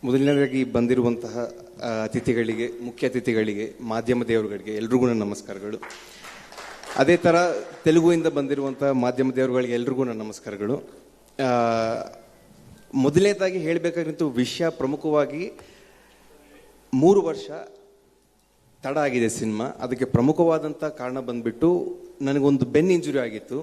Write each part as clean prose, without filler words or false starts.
ಮೊದಲನೇದಾಗಿ ಬಂದಿರುವಂತಹ ಅತಿಥಿಗಳಿಗೆ, ಮುಖ್ಯ ಅತಿಥಿಗಳಿಗೆ, ಮಾಧ್ಯಮ ದೇವರುಗಳಿಗೆ ಎಲ್ರಿಗೂ ನನ್ನ ನಮಸ್ಕಾರಗಳು. ಅದೇ ಥರ ತೆಲುಗುವಿಂದ ಬಂದಿರುವಂತಹ ಮಾಧ್ಯಮ ದೇವರುಗಳಿಗೆ ಎಲ್ರಿಗೂ ನನ್ನ ನಮಸ್ಕಾರಗಳು. ಮೊದಲನೇದಾಗಿ ಹೇಳಬೇಕಾಗಿತ್ತು ವಿಷಯ ಪ್ರಮುಖವಾಗಿ 3 ವರ್ಷ ತಡ ಆಗಿದೆ ಸಿನಿಮಾ. ಅದಕ್ಕೆ ಪ್ರಮುಖವಾದಂಥ ಕಾರಣ ಬಂದ್ಬಿಟ್ಟು ನನಗೊಂದು ಬೆನ್ ಇಂಜುರಿ ಆಗಿತ್ತು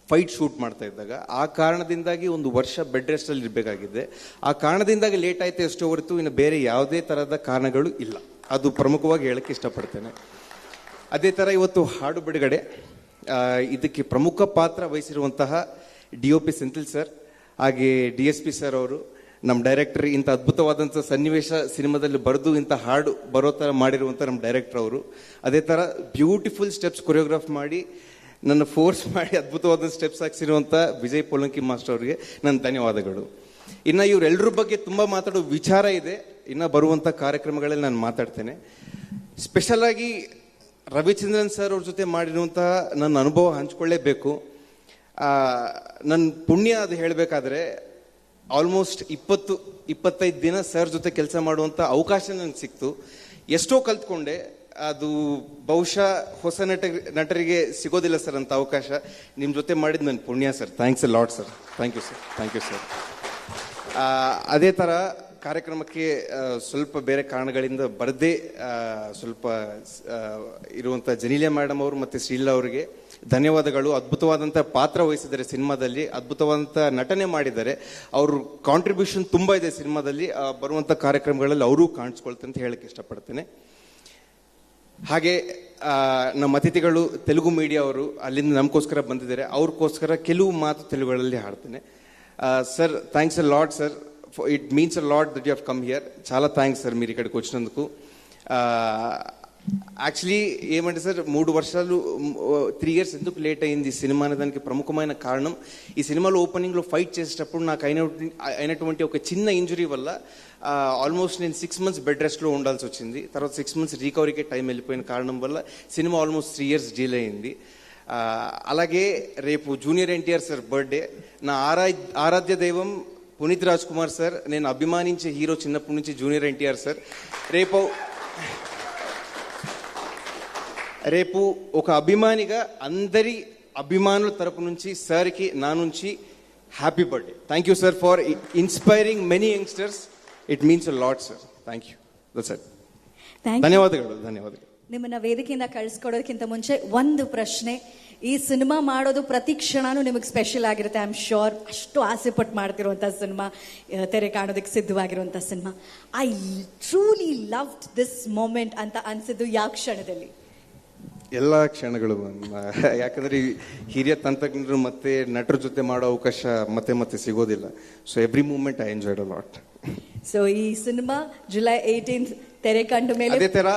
ಫೈಟ್ ಶೂಟ್ ಮಾಡ್ತಾ ಇದ್ದಾಗ. ಆ ಕಾರಣದಿಂದಾಗಿ 1 ವರ್ಷ ಬೆಡ್ ರೆಸ್ಟಲ್ಲಿ ಇರಬೇಕಾಗಿದೆ. ಆ ಕಾರಣದಿಂದಾಗಿ ಲೇಟ್ ಆಯಿತು ಎಷ್ಟೋ ಹೊರತು ಇನ್ನು ಬೇರೆ ಯಾವುದೇ ಥರದ ಕಾರಣಗಳು ಇಲ್ಲ. ಅದು ಪ್ರಮುಖವಾಗಿ ಹೇಳಕ್ಕೆ ಇಷ್ಟಪಡ್ತೇನೆ. ಅದೇ ಥರ ಇವತ್ತು ಹಾಡು ಬಿಡುಗಡೆ, ಇದಕ್ಕೆ ಪ್ರಮುಖ ಪಾತ್ರ ವಹಿಸಿರುವಂತಹ DOP ಸೆಂಥಿಲ್ ಸರ್, ಹಾಗೆ DSP ಸರ್ ಅವರು, ನಮ್ಮ ಡೈರೆಕ್ಟರ್, ಇಂಥ ಅದ್ಭುತವಾದಂಥ ಸನ್ನಿವೇಶ ಸಿನಿಮಾದಲ್ಲಿ ಬರೆದು ಇಂಥ ಹಾಡು ಬರೋ ಥರ ಮಾಡಿರುವಂಥ ನಮ್ಮ ಡೈರೆಕ್ಟರ್ ಅವರು. ಅದೇ ಥರ ಬ್ಯೂಟಿಫುಲ್ ಸ್ಟೆಪ್ಸ್ ಕೊರಿಯೋಗ್ರಾಫ್ ಮಾಡಿ ನನ್ನ ಫೋರ್ಸ್ ಮಾಡಿ ಅದ್ಭುತವಾದ ಸ್ಟೆಪ್ಸ್ ಹಾಕ್ಸಿರುವಂಥ ವಿಜಯ್ ಪೋಲಂಕಿ ಮಾಸ್ಟರ್ ಅವರಿಗೆ ನನ್ನ ಧನ್ಯವಾದಗಳು. ಇನ್ನು ಇವರೆಲ್ಲರ ಬಗ್ಗೆ ತುಂಬ ಮಾತಾಡೋ ವಿಚಾರ ಇದೆ, ಇನ್ನು ಬರುವಂಥ ಕಾರ್ಯಕ್ರಮಗಳಲ್ಲಿ ನಾನು ಮಾತಾಡ್ತೇನೆ. ಸ್ಪೆಷಲ್ ಆಗಿ ರವಿಚಂದ್ರನ್ ಸರ್ ಅವ್ರ ಜೊತೆ ಮಾಡಿರುವಂತಹ ನನ್ನ ಅನುಭವ ಹಂಚ್ಕೊಳ್ಳೇಬೇಕು. ನನ್ನ ಪುಣ್ಯ ಅದು ಹೇಳಬೇಕಾದ್ರೆ ಆಲ್ಮೋಸ್ಟ್ 20-25 ದಿನ ಸರ್ ಜೊತೆ ಕೆಲಸ ಮಾಡುವಂಥ ಅವಕಾಶ ನನಗೆ ಸಿಕ್ತು. ಎಷ್ಟೋ ಕಲ್ತ್ಕೊಂಡೆ. ಅದು ಬಹುಶಃ ಹೊಸ ನಟರಿಗೆ ಸಿಗೋದಿಲ್ಲ ಸರ್ ಅಂತ ಅವಕಾಶ. ನಿಮ್ಮ ಜೊತೆ ಮಾಡಿದ್ದು ನನ್ನ ಪುಣ್ಯ sir. Thanks a lot sir. Thank you sir. Thank you sir. ಅದೇ ಥರ ಕಾರ್ಯಕ್ರಮಕ್ಕೆ ಸ್ವಲ್ಪ ಬೇರೆ ಕಾರಣಗಳಿಂದ ಬರದೇ ಸ್ವಲ್ಪ ಇರುವಂಥ ಜನೀಲಿಯಾ ಮೇಡಮ್ ಅವರು ಮತ್ತು ಶ್ರೀಲಾ ಅವರಿಗೆ ಧನ್ಯವಾದಗಳು. ಅದ್ಭುತವಾದಂಥ ಪಾತ್ರ ವಹಿಸಿದ್ದಾರೆ ಸಿನಿಮಾದಲ್ಲಿ, ಅದ್ಭುತವಾದಂಥ ನಟನೆ ಮಾಡಿದ್ದಾರೆ. ಅವ್ರ ಕಾಂಟ್ರಿಬ್ಯೂಷನ್ ತುಂಬ ಇದೆ ಸಿನಿಮಾದಲ್ಲಿ. ಬರುವಂಥ ಕಾರ್ಯಕ್ರಮಗಳಲ್ಲಿ ಅವರೂ ಕಾಣಿಸ್ಕೊಳ್ತಾರೆ ಅಂತ ಹೇಳಕ್ಕೆ ಇಷ್ಟಪಡ್ತೇನೆ. ಹಾಗೆ ನಮ್ಮ ಅತಿಥಿಗಳು ತೆಲುಗು ಮೀಡಿಯಾ ಅವರು ಅಲ್ಲಿಂದ ನಮಗೋಸ್ಕರ ಬಂದಿದ್ದಾರೆ. ಅವ್ರಿಗೋಸ್ಕರ ಕೆಲವು ಮಾತು ತೆಲುಗುಗಳಲ್ಲಿ ಹಾಡ್ತೇನೆ. Sir, thanks a lot sir. It means a lot that you have come here. చాలా థ్యాంక్స్ సార్ మీరు ఇక్కడికి వచ్చినందుకు. యాక్చువల్లీ ఏమంటే సార్, 3 వర్షాలు 3 ఇయర్స్ ఎందుకు లేట్ అయింది ఈ సినిమా అనే దానికి ప్రముఖమైన కారణం, ఈ సినిమాలో ఓపెనింగ్లో ఫైట్ చేసేటప్పుడు నాకు అయినటువంటి ఒక చిన్న ఇంజురీ వల్ల ఆల్మోస్ట్ నేను 6 months బెడ్ రెస్ట్లో ఉండాల్సి వచ్చింది. తర్వాత 6 months రికవరీకే టైం వెళ్ళిపోయిన కారణం వల్ల సినిమా ఆల్మోస్ట్ 3 years డిలే అయింది. అలాగే రేపు జూనియర్ ఎన్టీఆర్ సార్ బర్త్డే. నా ఆరాధ్య దైవం పునీత్ రాజ్ కుమార్ సార్, నేను అభిమానించే హీరో చిన్నప్పటి నుంచి జూనియర్ ఎన్టీఆర్ సార్. రేపు ఒక అభిమానిగా అందరి అభిమానుల తరపు నుంచి సార్కి నా నుంచి happy birthday. Thank you sir for inspiring many youngsters. It means a lot sir. Thank you. That's it. ಧನ್ಯವಾದಗಳು. ಧನ್ಯವಾದಗಳು. ನಿಮ್ಮನ್ನ ವೇದಿಕೆಯಿಂದ ಕಳಿಸ್ಕೊಡೋದಕ್ಕಿಂತ ಮುಂಚೆ ಒಂದು ಪ್ರಶ್ನೆ. ಈ ಸಿನಿಮಾ ಮಾಡೋದು ಪ್ರತಿ ಕ್ಷಣನೂ ನಿಮಗೆ ಸ್ಪೆಷಲ್ ಆಗಿರುತ್ತೆ. ಐ ಆಮ್ ಶ್ಯೂರ್ ಅಷ್ಟು ಆಸೆ ಪಟ್ಟು ಮಾಡ್ತಿರುವಂಥ ಸಿನಿಮಾ, ತೆರೆ ಕಾಣೋದಕ್ಕೆ ಸಿದ್ಧವಾಗಿರುವಂಥ cinema. I truly loved this moment ಅಂತ ಅನ್ಸಿದ್ದು ಯಾವ ಕ್ಷಣದಲ್ಲಿ? ಎಲ್ಲ ಕ್ಷಣಗಳು. ಯಾಕಂದ್ರೆ ಹಿರಿಯ ತಂತ್ರಜ್ಞರು ಮತ್ತೆ ನಟರ ಜೊತೆ ಮಾಡೋ ಅವಕಾಶ ಮತ್ತೆ ಮತ್ತೆ ಸಿಗೋದಿಲ್ಲ. So every moment I enjoyed a lot. So ಈ ಸಿನಿಮಾ July 18th ತೆರೆ ಕಂಡ ಮೇಲೆ, ಅದೇ ತರ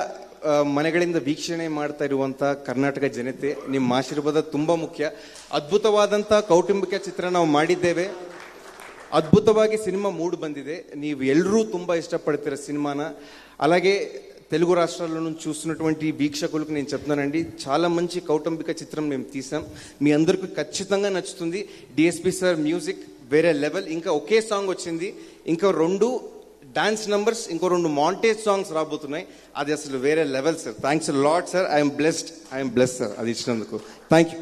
ಮನೆಗಳಿಂದ ವೀಕ್ಷಣೆ ಮಾಡ್ತಾ ಇರುವಂತ ಕರ್ನಾಟಕ ಜನತೆ, ನಿಮ್ಮ ಆಶೀರ್ವಾದ ತುಂಬಾ ಮುಖ್ಯ. ಅದ್ಭುತವಾದಂತ ಕೌಟುಂಬಿಕ ಚಿತ್ರ ನಾವು ಮಾಡಿದ್ದೇವೆ. ಅದ್ಭುತವಾಗಿ సినిమా మూడు ಬಂದಿದೆ. ನೀವು ಎಲ್ಲರೂ ತುಂಬಾ ఇష్టపడతారు సినిమాన. అలాగే తెలుగు రాష్ట్రాల నుంచి చూస్తున్నటువంటి వీక్షకులకు నేను చెప్తున్నానండి, చాలా మంచి కౌటుంబిక చిత్రం మేము తీసాం. మీ అందరికీ ఖచ్చితంగా నచ్చుతుంది. DSP సార్ మ్యూజిక్ వేరే లెవెల్. ఇంకా ఒకే సాంగ్ వచ్చింది, ఇంకా 2 డాన్స్ నంబర్స్, ఇంకో 2 మాంటేజ్ సాంగ్స్ రాబోతున్నాయి. అది అసలు వేరే level sir. Thanks lot sir. I'm blessed sir అది ఇచ్చినందుకు. Thank you.